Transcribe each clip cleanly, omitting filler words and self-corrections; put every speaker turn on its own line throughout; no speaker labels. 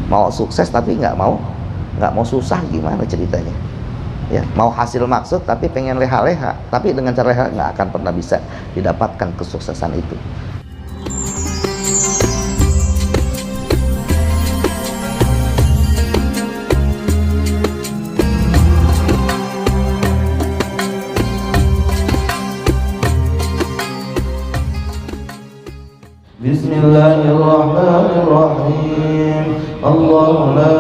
Mau sukses tapi nggak mau susah, gimana ceritanya? Ya, mau hasil maksud tapi pengen leha-leha, tapi dengan cara leha nggak akan pernah bisa didapatkan kesuksesan itu.
Bismillahirrahmanirrahim. Allahu la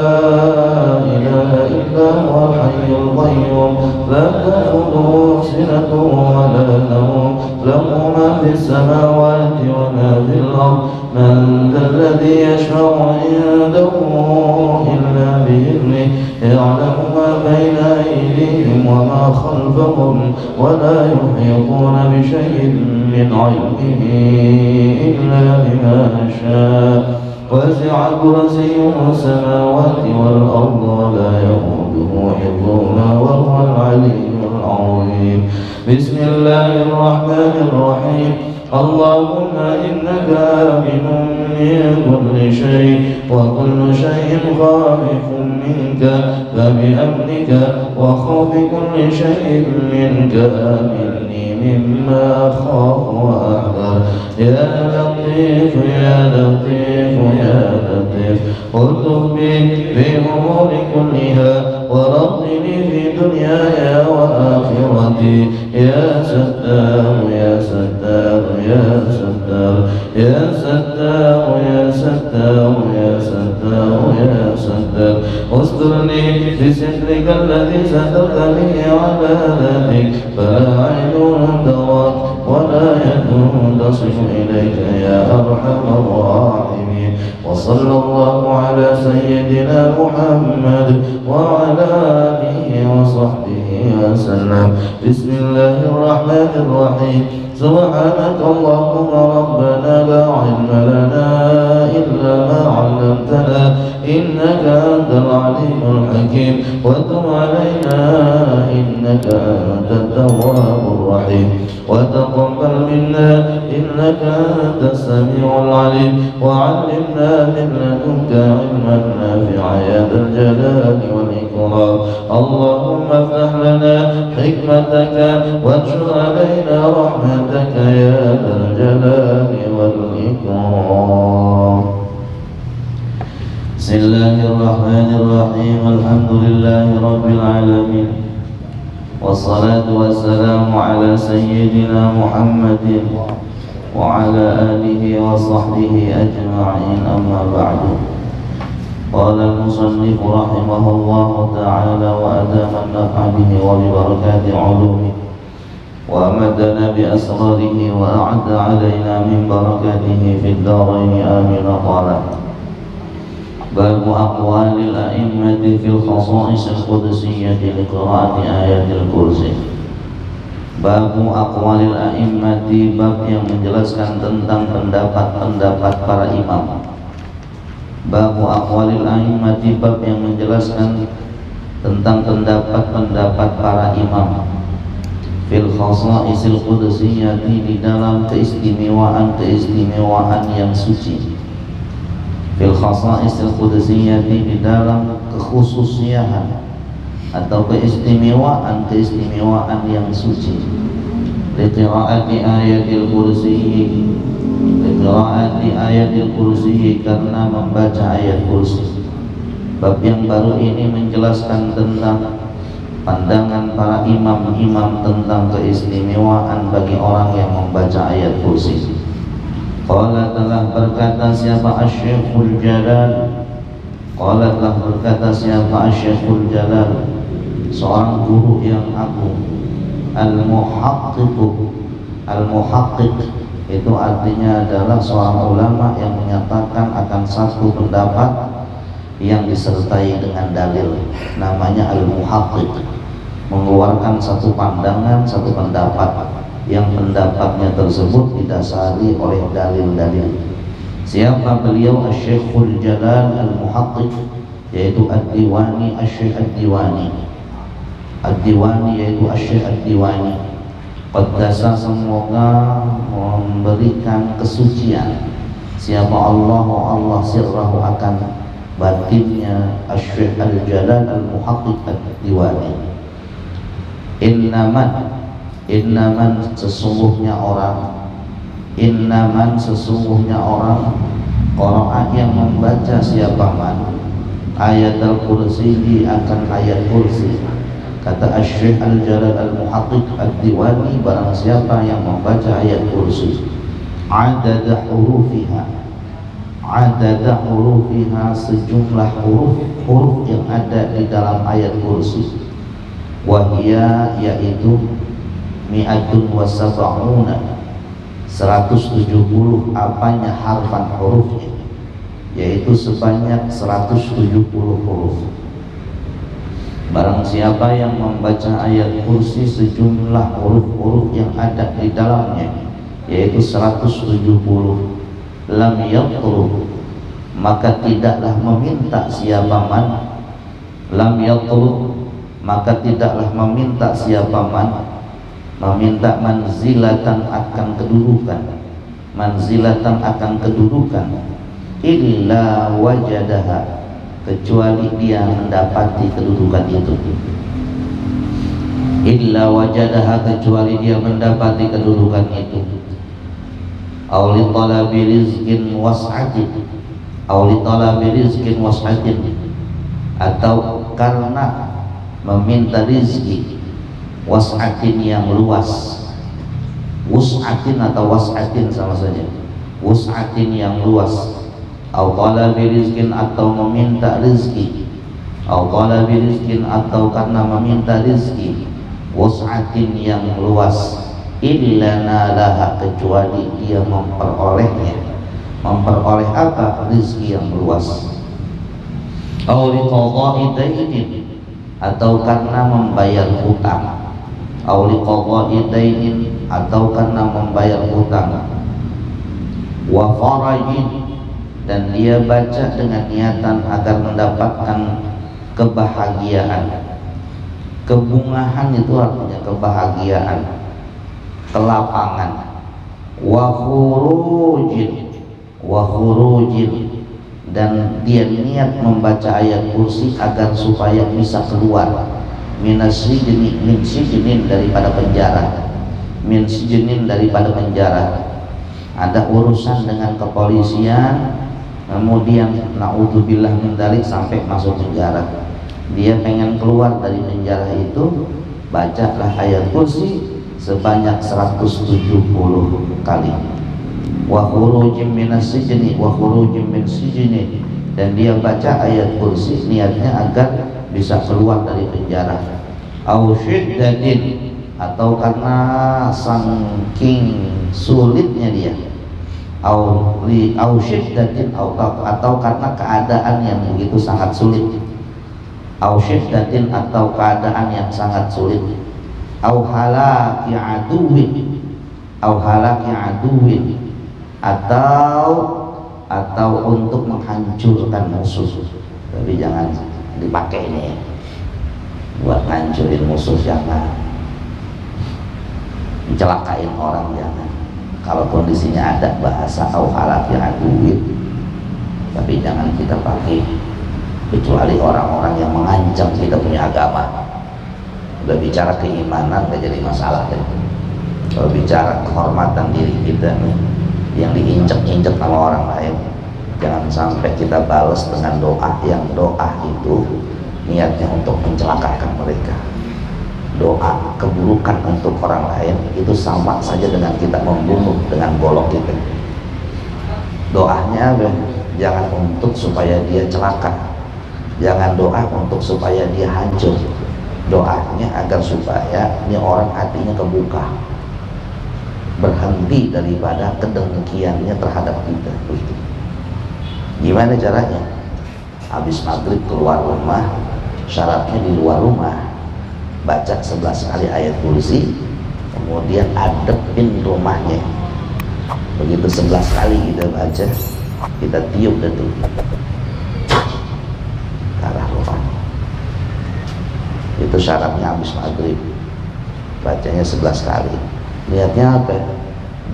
ilaha illa huwal hayyul qayyum, la ta'khudhuhu sinatun wa la nawm, lahu ma fis samawati wa ma fil ardh, man dhal ladzi yashfa'u 'indahu illa bi'idhnihi, ya'lamu ma bayna aydihim wa ma khalfahum, wa la yuhituna bi shay'in min 'ilmihi illa bima sha'a. وسع كرسيه السماوات والأرض ولا يؤوده حفظهما وهو العلي العظيم. بسم الله الرحمن الرحيم. اللهم إنك آمن من كل شيء وكل شيء خائف منك، فبأمنك وخوف كل شيء منك آمني مما أخاف وأحذر. يا لطيف يا لطيف يا لطيف، الطف بي في أمور كلها ورضني في دنياي وآخرتي. يا ستار يا ستار يا ستار يا ستار يا ستار يا ستار يا ستار، استرني بسترك الذي سترت به على ذاتك، فلا عين تراك ولا يد تصل إليك يا أرحم الراحمين. وصلى الله على سيدنا محمد وعلى آله وصحبه وسلم. بسم الله الرحمن الرحيم. سبحانك اللهم ربنا لا علم لنا إلا ما علمتنا، إنك أنت العليم الحكيم، وتب علينا إنك أنت التواب الرحيم، وتقبل منا إنك أنت السميع العليم، وعلمنا من لدنك علما نافعا يا ذا الجلال والإكرام. اللهم افتح لنا حكمتك وانشر علينا رحمتك يا ذا الجلال والإكرام. بسم الله الرحمن الرحيم. الحمد لله رب العالمين، والصلاة والسلام على سيدنا محمد وعلى آله وصحبه أجمعين. أما بعد، قال المصنف رحمه الله تعالى وأدام النفع به وببركات علومه وأمدنا بأسراره وأعد علينا من بركاته في الدارين آمين. قال: باب أقوال الأئمة في الخصائص القدسية لقراءة آيات الكرسي. Babu aqwalil a'immati, bab yang menjelaskan tentang pendapat-pendapat para imam. Babu aqwalil a'immati, bab yang menjelaskan tentang pendapat-pendapat para imam. Fil khasaisil qudsiyati, di dalam keistimewaan yang suci. Fil khasaisil qudsiyati, di dalam kekhususian atau keistimewaan yang suci. Liqiraati ayatil kursi, liqiraati ayatil kursi, karena membaca ayat kursi. Bab yang baru ini menjelaskan tentang pandangan para imam-imam tentang keistimewaan bagi orang yang membaca ayat kursi. Qala, telah berkata siapa Asy-Syekhul Jalal, qala telah berkata siapa Asy-Syekhul Jalal, seorang guru yang agung. Al-Muhaqqiq itu artinya adalah seorang ulama yang menyatakan akan satu pendapat yang disertai dengan dalil. Namanya Al-Muhaqqiq, mengeluarkan satu pandangan, satu pendapat yang pendapatnya tersebut didasari oleh dalil-dalil. Siapa beliau? Asy-Syekhul Jalal Al-Muhaqqiq, yaitu Ad-Diwani, Asy-Syekh Ad-Diwani. Ad-Diwani yaitu Asy-Syekh Ad-Diwani. Qaddasa, semoga memberikan kesucian. Siapa Allah, Allah sirrahu, akan batinnya Asy-Syaikh Al-Jalal Al-Muhaqqiq Ad-Diwani. Innaman sesungguhnya orang, qara'a yang membaca siapa man ayat al-kursi akan ayat kursi. Kata Asy-Syaikh Al-Jalal Al-Muhaqqiq Ad-Diwani, barang siapa yang membaca ayat kursi adada hurufiha sejumlah huruf yang ada di dalam ayat kursi, wahia yaitu mi'atun wa sab'una 170 apanya harfan hurufnya, yaitu sebanyak 170 huruf. Barang siapa yang membaca ayat kursi sejumlah huruf-huruf yang ada di dalamnya, yaitu 170, lam yatlub, maka tidaklah meminta siapa man, lam yatlub, maka tidaklah meminta siapa man, meminta manzilatan akan kedudukan, illa wajadaha, kecuali dia mendapati kedudukan itu, kecuali dia mendapati kedudukan itu. Auli talabi rizqin was'atin, atau karena meminta rizki was'atin yang luas, wus'atin atau was'atin sama saja, wus'atin yang luas, au talabi rizkin atau meminta rizki, au talabi rizkin atau karena meminta rizki, wus'atin yang luas, illa nalaha, kecuali dia memperolehnya. Memperoleh apa? Rizki yang luas. Au liqada'i dainin, atau karena membayar hutang, au liqada'i dainin, atau karena membayar hutang, wa farajin, dan dia baca dengan niatan agar mendapatkan kebahagiaan. Kebungahan itu artinya kebahagiaan, kelapangan. Wa khurujin, dan dia niat membaca ayat kursi agar supaya bisa keluar min sijnin, daripada penjara. Ada urusan dengan kepolisian, kemudian naudzubillah min dzalik sampai masuk penjara. Dia pengen keluar dari penjara itu, bacalah ayat kursi sebanyak 170 kali. Wa khurujim minas sijni wa khurujim min sijni, dan dia baca ayat kursi niatnya agar bisa keluar dari penjara. Au syiddatin, atau karena saking sulitnya dia, au syiddatin, atau karena keadaan yang begitu sangat sulit, au syiddatin, atau keadaan yang sangat sulit, au halaki aduwin, atau untuk menghancurkan musuh. Tapi jangan dipakai ini buat ngancurin musuh, jangan mencelakain orang, jangan. Kalau kondisinya ada bahasa au halaki aduwin, tapi jangan kita pakai kecuali orang-orang yang mengancam kita punya agama. Udah bicara keimanan gak jadi masalah deh. Kalau bicara kehormatan diri kita nih, yang diinjek-injek sama orang lain, jangan sampai kita balas dengan doa yang doa itu niatnya untuk mencelakakan mereka. Doa keburukan untuk orang lain itu sama saja dengan kita membunuh dengan golok kita. Doanya jangan untuk supaya dia celaka, jangan doa untuk supaya dia hancur. Doanya agar supaya ini orang hatinya kebuka, berhenti daripada kedengkiannya terhadap kita. Gimana caranya? Habis maghrib keluar rumah, syaratnya di luar rumah baca 11 kali ayat kursi, kemudian adepin rumahnya. Begitu 11 kali kita baca, kita tiup dan tuh ke arah rumah. Itu syaratnya habis maghrib, bacanya 11 kali. Niatnya apa?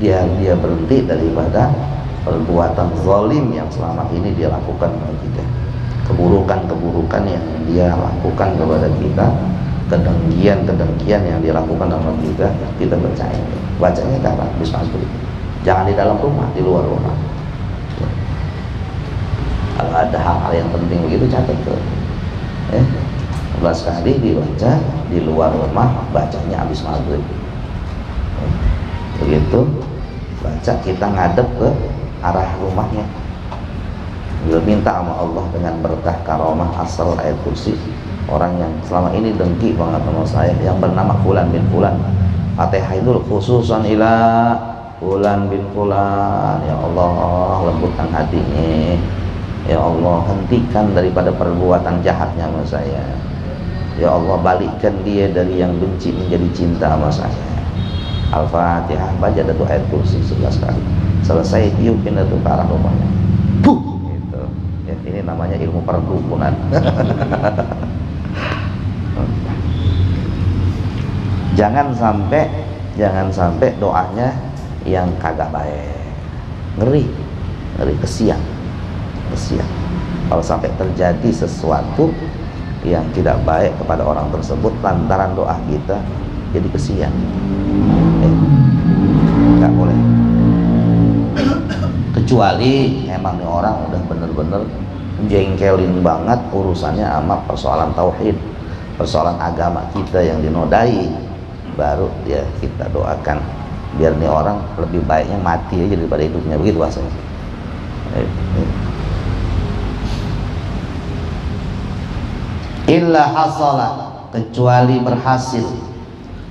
Dia berhenti daripada perbuatan zalim yang selama ini dia lakukan kepada kita. keburukan-keburukan yang dia lakukan kepada kita, kedengkian-kedengkian yang dia lakukan dalam kita bacanya kapan? Habis maghrib. Jangan di dalam rumah, di luar rumah. Kalau ada hal-hal yang penting begitu catat tuh. 11 kali dibaca di luar rumah, bacanya habis maghrib. Begitu baca kita ngadep ke arah rumahnya. Dia minta sama Allah dengan berkah karomah asal ayat kursi. Orang yang selama ini dengki banget sama saya yang bernama Fulan bin Fulan, Fatihah itu khususan ila Fulan bin Fulan. Ya Allah, lembutkan hatinya. Ya Allah, hentikan daripada perbuatan jahatnya sama saya. Ya Allah, balikkan dia dari yang benci menjadi cinta sama saya. Al-Fatihah, baca datu ayat kursi 11 kali. Selesai tiupin datu ke arah rumahnya. Gitu. Ya, ini namanya ilmu perdukunan. Jangan sampai doanya yang kagak baik. Ngeri kesian. Kalau sampai terjadi sesuatu yang tidak baik kepada orang tersebut lantaran doa kita, jadi kesian. Nggak boleh. Kecuali emang nih orang udah bener-bener jengkelin banget urusannya sama persoalan tauhid, persoalan agama kita yang dinodai, baru ya kita doakan biar nih orang lebih baiknya mati aja daripada hidupnya, begitu bahasanya. Illa hasala, kecuali berhasil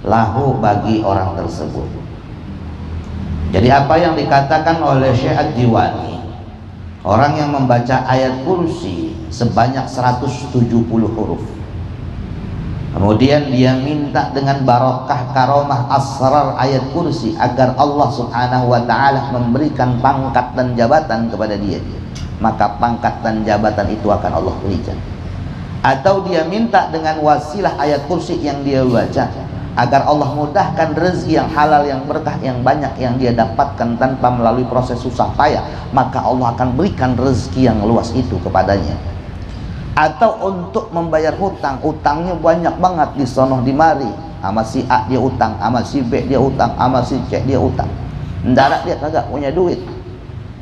lahu bagi orang tersebut. Jadi apa yang dikatakan oleh Syekh Ad-Diwani, orang yang membaca ayat kursi sebanyak 170 huruf, kemudian dia minta dengan barokah karomah asrar ayat kursi agar Allah subhanahu wa ta'ala memberikan pangkat dan jabatan kepada dia, maka pangkat dan jabatan itu akan Allah berikan. Atau dia minta dengan wasilah ayat kursi yang dia baca agar Allah mudahkan rezeki yang halal, yang berkah, yang banyak yang dia dapatkan tanpa melalui proses susah payah, maka Allah akan berikan rezeki yang luas itu kepadanya. Atau untuk membayar hutang, utangnya banyak banget di sono di mari, sama si A dia utang, sama si B dia utang, sama si C dia utang, mendarat dia kagak punya duit.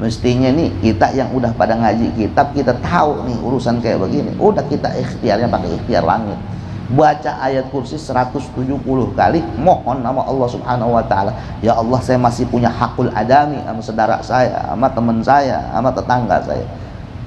Mestinya nih kita yang udah pada ngaji kitab, kita tahu nih urusan kayak begini, udah kita ikhtiarnya pakai ikhtiar langit, baca ayat kursi 170 kali, mohon nama Allah subhanahu wa ta'ala, ya Allah saya masih punya hakul adami sama saudara saya, sama teman saya, sama tetangga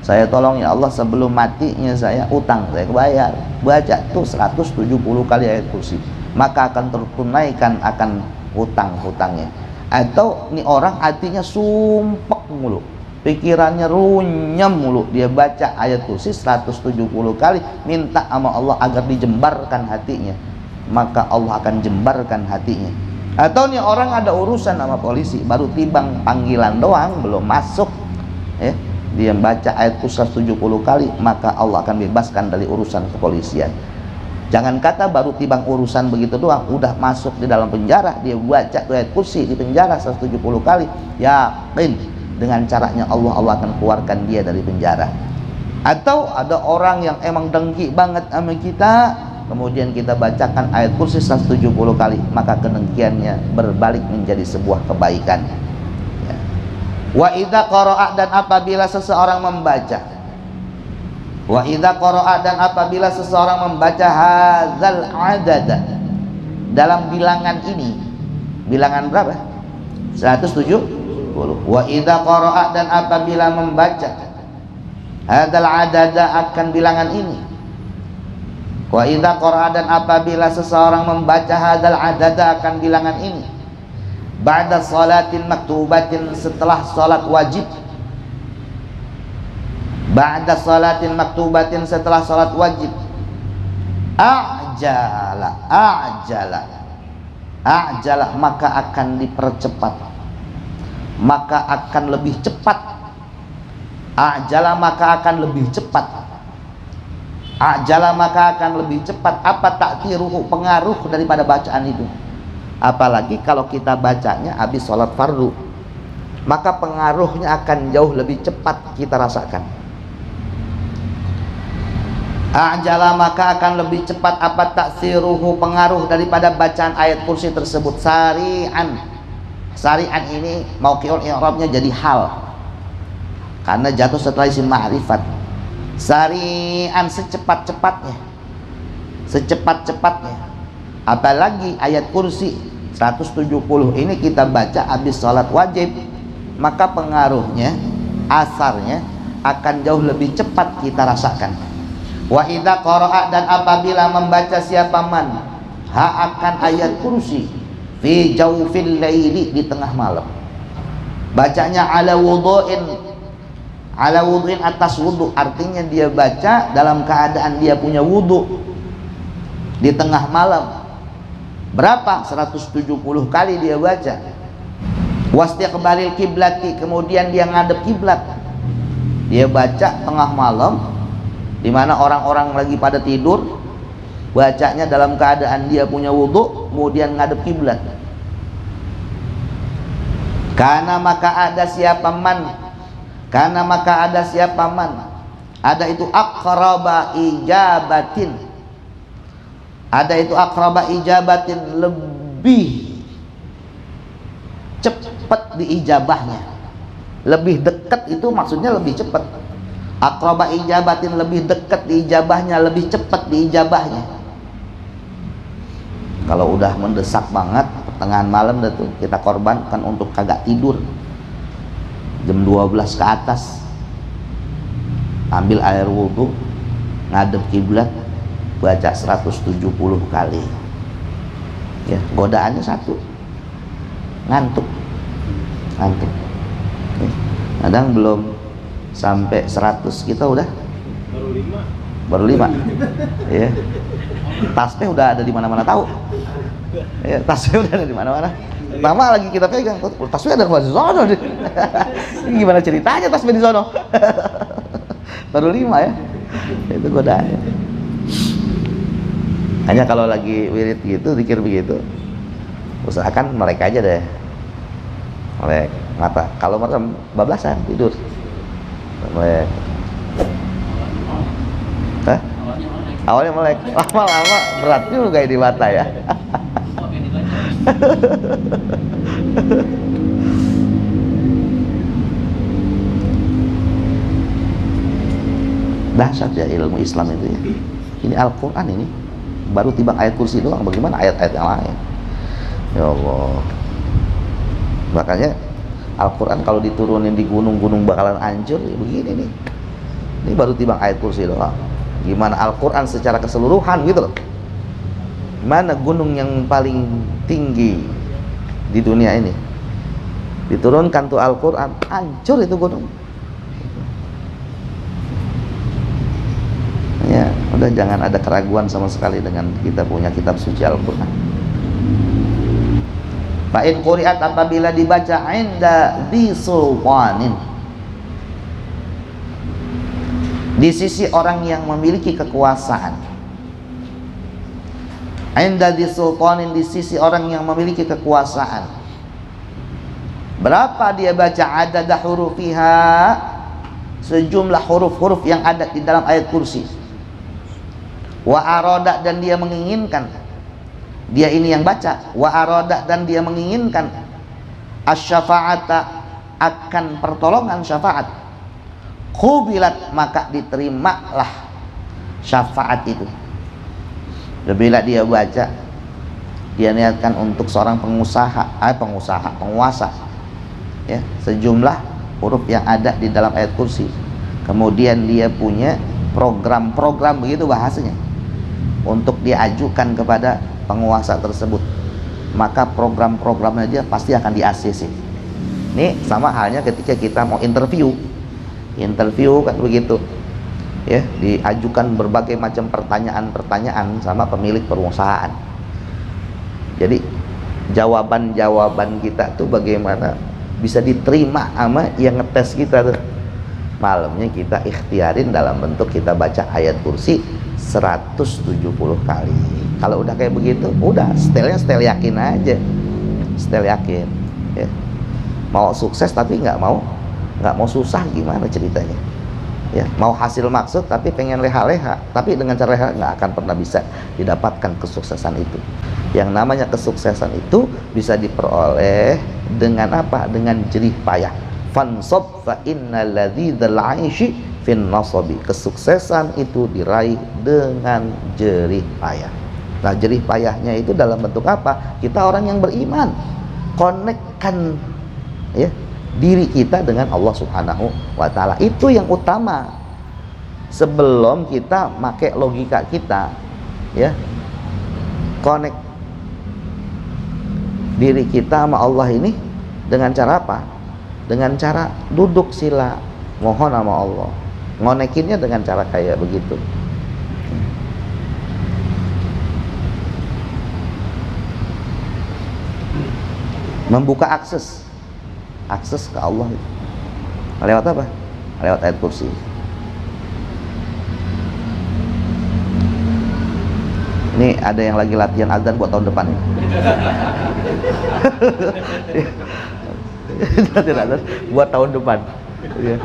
saya tolong ya Allah sebelum matinya saya utang saya kebayar. Baca tuh 170 kali ayat kursi, maka akan tertunaikan akan hutang-hutangnya. Atau nih orang hatinya sumpek mulu, pikirannya runyam mulu, dia baca ayat kursi 170 kali, minta sama Allah agar dijembarkan hatinya, maka Allah akan jembarkan hatinya. Atau nih orang ada urusan sama polisi, baru tibang panggilan doang, belum masuk ya, dia baca ayat kursi 170 kali, maka Allah akan bebaskan dari urusan kepolisian. Jangan kata baru tibang urusan begitu doang, udah masuk di dalam penjara, dia baca ayat kursi di penjara 170 kali, yakin dengan caranya Allah akan keluarkan dia dari penjara. Atau ada orang yang emang dengki banget sama kita, kemudian kita bacakan ayat kursi 170 kali, maka kedengkiannya berbalik menjadi sebuah kebaikan ya. Wa idza qara'a, dan apabila seseorang membaca, wa idza qara'a, dan apabila seseorang membaca hadzal adad, dalam bilangan ini, bilangan berapa? 170. Wa idza qara'a, dan apabila membaca hadzal adad, akan bilangan ini. Wa idza qara'a, dan apabila seseorang membaca hadzal adad, akan bilangan ini, ba'da salatin maktubatin, setelah salat wajib, ba'da salatin maktubatin, setelah salat wajib, a'jala, maka akan dipercepat, maka akan lebih cepat. A'jala, maka akan lebih cepat. A'jala, maka akan lebih cepat. Apa ta'tiruhu, pengaruh daripada bacaan itu. Apalagi kalau kita bacanya habis sholat fardu, maka pengaruhnya akan jauh lebih cepat kita rasakan.
Ajala maka akan lebih cepat apa taksiruhu pengaruh daripada bacaan ayat kursi tersebut. Sari'an. Sari'an ini mauqi'ul i'rabnya jadi hal. Karena jatuh setelah isim ma'rifat. Sari'an secepat-cepatnya. Secepat-cepatnya. Apalagi ayat kursi 170 ini kita baca habis sholat wajib, maka pengaruhnya, asarnya akan jauh lebih cepat kita rasakan. Wa idza qara'a dan apabila membaca siapa man ha akan ayat kursi fi jawfil laili di tengah malam, bacanya ala wudu'in atas wudu, artinya dia baca dalam keadaan dia punya wudu di tengah malam. Berapa? 170 kali dia baca. Wastiqbalil kiblati, kemudian dia ngadep kiblat, dia baca tengah malam di mana orang-orang lagi pada tidur, bacanya dalam keadaan dia punya wudhu, kemudian ngadep kiblat. Karena maka ada siapa man, ada itu aqraba ijabatin, lebih cepat diijabahnya. Lebih dekat itu maksudnya lebih cepat. Aqraba ijabatin lebih dekat diijabahnya, lebih cepat diijabahnya. Kalau udah mendesak banget pertengahan malam dah tuh kita korbankan untuk kagak tidur. Jam 12 ke atas ambil air wudhu, ngadep kiblat, baca 170 kali. Ya, godaannya satu, ngantuk. Kadang belum sampai 100 kita udah baru 5 ya. Tasbih udah ada di mana-mana tahu ya, tasbih udah ada di mana-mana. Lama lagi kita pegang, tasbih ada di sono. Ini gimana ceritanya tasbih di sono? Baru 5 ya. Itu godaan. Hanya kalau lagi wirid gitu, zikir begitu, usahakan melek aja deh. Melek mata. Kalau merem bablasan tidur. Melek. Hah? Awalnya melek. Lama-lama berat juga di mata ya. Dahsyat ya ilmu Islam itu ya. Ini Al-Quran ini. Baru tiba ayat kursi doang, bagaimana ayat-ayat yang lain? Ya Allah. Makanya Al-Quran kalau diturunin di gunung-gunung bakalan hancur ya, begini nih. Ini baru tiba ayat kursi doang. Gimana Al-Quran secara keseluruhan gitu loh. Mana gunung yang paling tinggi di dunia ini? Diturunkan tuh Al-Quran, hancur itu gunung. Ya, udah jangan ada keraguan sama sekali dengan kita punya kitab suci Al-Quran. Fa'in quri'at apabila dibaca inda di sultanin, di sisi orang yang memiliki kekuasaan. Inda di sultanin, di sisi orang yang memiliki kekuasaan. Berapa dia baca adada hurufiha, sejumlah huruf-huruf yang ada di dalam ayat kursi. Wa aroda, dan dia menginginkan, dia ini yang baca, wa aroda, dan dia menginginkan asy-syafa'ata, akan pertolongan syafaat, qubilat, maka diterimalah syafaat itu. Bila dia baca, dia niatkan untuk seorang penguasa ya, sejumlah huruf yang ada di dalam ayat kursi, kemudian dia punya program-program, begitu bahasanya, untuk diajukan kepada penguasa tersebut, maka program-programnya dia pasti akan di-ACC. Ini sama halnya ketika kita mau interview kan begitu ya, diajukan berbagai macam pertanyaan-pertanyaan sama pemilik perusahaan. Jadi jawaban-jawaban kita tuh bagaimana bisa diterima sama yang ngetes kita tuh. Malamnya kita ikhtiarin dalam bentuk kita baca ayat kursi 170 kali. Kalau udah kayak begitu, udah setelnya setel yakin aja, setel yakin ya. Mau sukses tapi nggak mau susah, gimana ceritanya Ya, mau hasil maksud tapi pengen leha-leha, tapi dengan cara leha nggak akan pernah bisa didapatkan kesuksesan itu. Yang namanya kesuksesan itu bisa diperoleh dengan apa? Dengan jerih payah. Fansab fa innal ladzal 'aishi fin nasabi. Kesuksesan itu diraih dengan jerih payah. Nah, jerih payahnya itu dalam bentuk apa? Kita orang yang beriman, konekkan ya diri kita dengan Allah Subhanahu wa Ta'ala. Itu yang utama sebelum kita pakai logika kita, ya. Connect diri kita sama Allah ini dengan cara apa? Dengan cara duduk sila mohon sama Allah. Ngonekinnya dengan cara kayak begitu. Membuka akses ke Allah itu. Lewat apa? Lewat ayat kursi. Ini ada yang lagi latihan azan buat tahun depan ya. Latihan azan buat tahun depan. Ya.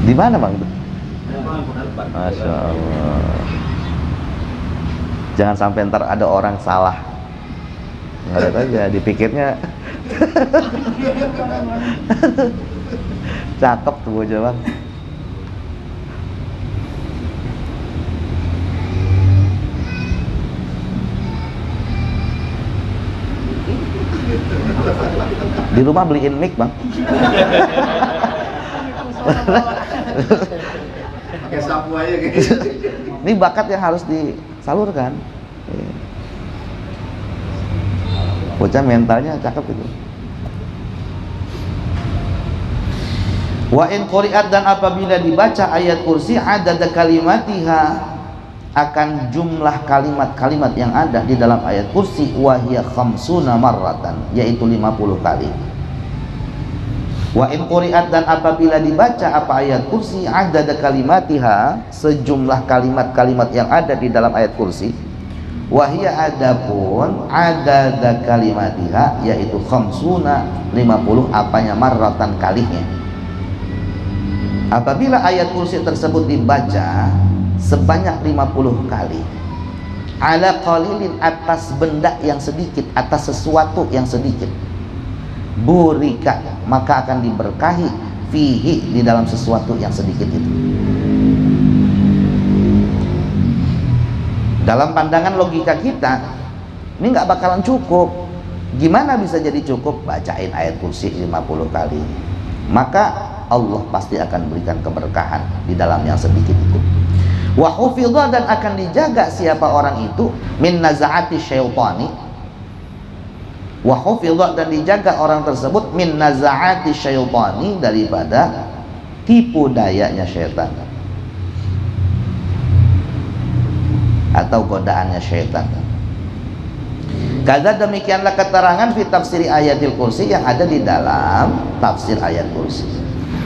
Di mana Bang? Masya Allah. Jangan sampai ntar ada orang salah ngeliat aja, dipikirnya cakep tuh bocah Bang. Di rumah beliin mic Bang.
Pakai sapu aja gitu.
Ini bakat yang harus disalurkan. Bocah mentalnya cakep itu. Wa in quri'at, dan apabila dibaca ayat kursi, adada kalimatiha, akan jumlah kalimat-kalimat yang ada di dalam ayat kursi, wa hiya khamsuna marratan, yaitu 50 kali. Wa in quri'at, dan apabila dibaca apa ayat kursi, adada kalimatiha, sejumlah kalimat-kalimat yang ada di dalam ayat kursi, wa hiya, adapun adada kalimatiha, yaitu khamsuna, 50 apanya, marratan kalinya. Apabila ayat kursi tersebut dibaca sebanyak 50 kali, ala qalilin, atas benda yang sedikit, atas sesuatu yang sedikit, burika, maka akan diberkahi, fihi, di dalam sesuatu yang sedikit itu. Dalam pandangan logika kita, ini nggak bakalan cukup. Gimana bisa jadi cukup? Bacain ayat kursi 50 kali, maka Allah pasti akan berikan keberkahan di dalam yang sedikit itu. Wa hufidha, dan akan dijaga siapa orang itu, min nazaati syaitani. Wa hufidha, dan dijaga orang tersebut, min nazaati syaitani, daripada tipu dayanya syaitan atau godaannya syaitan. Kada, demikianlah keterangan fi tafsiri ayatil kursi, yang ada di dalam tafsir ayat kursi.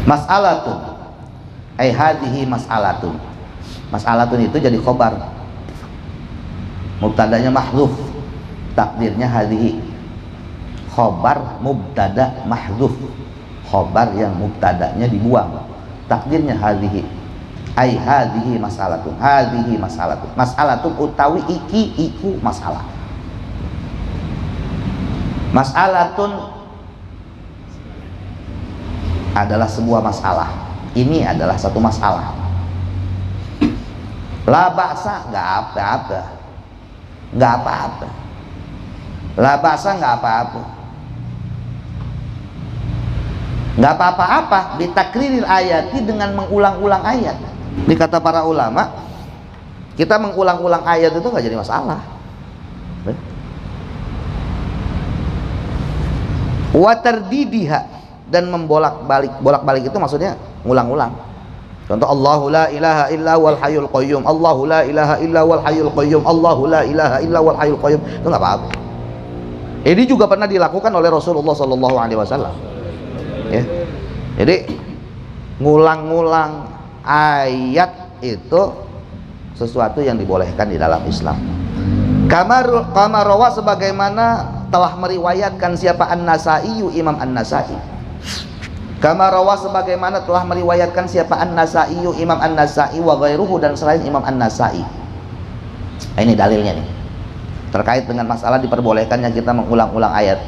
Mas'alatun, ay hadhihi mas'alatun. Mas'alatun itu jadi khobar, mubtadanya mahdzuf, takdirnya hadhihi. Khobar mubtada mahdzuf, khobar yang mubtadanya dibuang, takdirnya hadhihi. Ai hadhihi mas'alatun, hadhihi mas'alatun. Mas'alatun utawi iki iku masalah. Mas'alatun adalah sebuah masalah. Ini adalah satu masalah. La ba'sa, nggak apa-apa, nggak apa-apa. La ba'sa, nggak apa-apa, nggak apa-apa. Bitakriril ayati, dengan mengulang-ulang ayat. Ini kata para ulama, kita mengulang-ulang ayat itu nggak jadi masalah. Wa tardidiha, dan bolak-balik itu maksudnya ngulang-ulang. Contoh, Allahu la ilaha illa wal hayyul qayyum, Allahu la ilaha illa wal hayyul qayyum, Allahu la ilaha illa wal hayyul qayyum. Itu nggak apa-apa. Ini juga pernah dilakukan oleh Rasulullah Sallallahu Alaihi Wasallam. Ya. Jadi ngulang-ngulang ayat itu sesuatu yang dibolehkan di dalam Islam. Kama rawa sebagaimana telah meriwayatkan siapa An-Nasa'i, Imam An-Nasa'i. Kama rawa sebagaimana telah meriwayatkan siapa An-Nasa'i, Imam An-Nasa'i wa ghairuhu, dan selain Imam An-Nasa'i. Ini dalilnya nih. Terkait dengan masalah diperbolehkannya kita mengulang-ulang ayat.